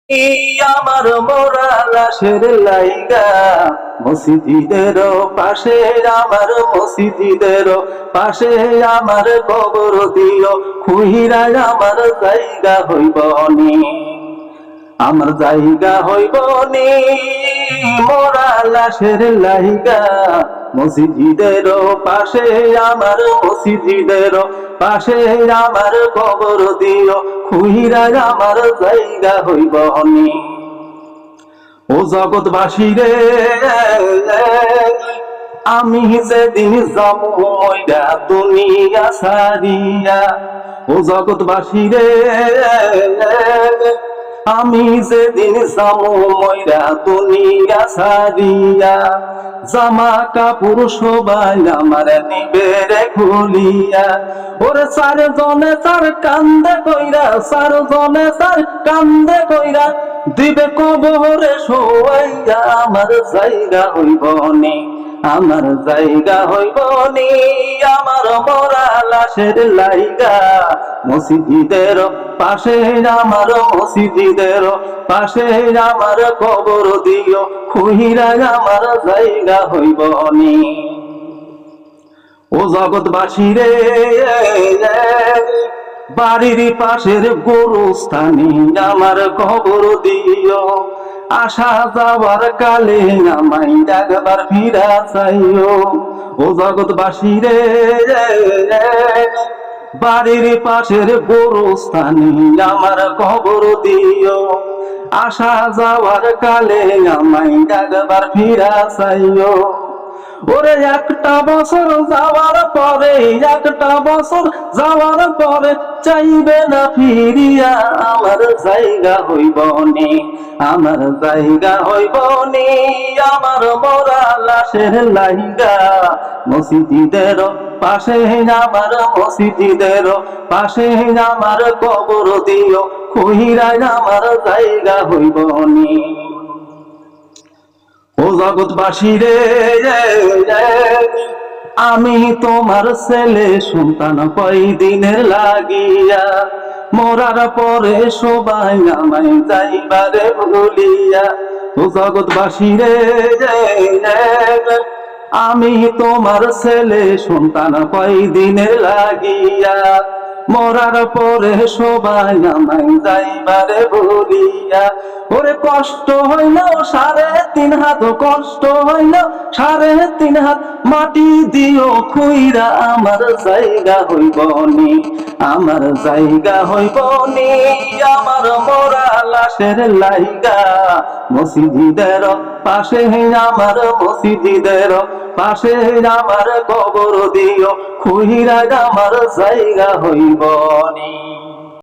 আমার মোরা লাশের লাইগা মসজিদের পাশে, আমার মসজিদের পাশে আমার কবর দিও, খুইরা আমার জায়গা হইব নি, আমার জায়গা হইব নি। মোরা লাশের লাইগা মসজিদের পাশে, আমার মসজিদের পাশে আমার কবর দিও, খুইরা আমার জায়গা হইব নি। ও জগৎবাসী রে, আমি যেদিন যাবো মইরা দুনিয়া সারিয়া, ও জগৎবাসী রে, আমি যেদিন যাবো মইরা দুনিয়া সারিয়া, জামা কাপড় সবাই আমার নিবে রে খুলিয়া, ওরে চারজনে চার কান্দে কইরা, চারজনে চার কান্দে কইরা দিবে কবরে শোয়াইয়া, আমার জায়গা হইব নি, আমার জায়গা হইব নি। আমার মরা লাশের লাইগা মসজিদের পাশে, আমার মসজিদের পাশে আমার কবর দিও, খুইরা আমার জায়গা হইব নি। ও জগৎবাসী রে, বাড়ির পাশের গোরস্থানে আমার কবর দিও, আসা যাওয়ার কালে আমায় একবার ফিরা চাইও। ও জগৎবাসী রে, বাড়ির পাশের গোরস্থানে আমার কবর দিও, আসা যাওয়ার কালে আমায় একবার ফিরা চাইও। ওরে একটা বছর যাওয়ার পরে, একটা বছর যাওয়ার পরে চাইবে না ফিরিয়া, আমার জায়গা হইব নি, আমার জায়গা হইব নি। আমার মরা লাশের লাইগা মসজিদের পাশে, আমার মসজিদের পাশে আমার কবর দিও, খুইরা আমার জায়গা হইব নি। ও জগৎবাসী রে, আমি তোমার ছেলে সন্তান কয়দিনের লাগিয়া, মরার পরে সবাই আমায় যাইবারে ভুলিয়া। ও জগৎবাসী রে, আমি তোমার ছেলে সন্তান কয়দিনের লাগিয়া, মরার পরে সবাই আমায় যাইবারে ভুলিয়া। ওরে কষ্ট হইল 3.5 হাত, কষ্ট হইল 3.5 হাত, মাটি দিও খুইরা আমার জায়গা হইব নি, আমার জায়গা হইব নি। আমার মরা লাশের লাইগা মসজিদের পাশে, আমার মসজিদের পাশে আমার কবর দিও, খুইরা আমার জায়গা হইব নি।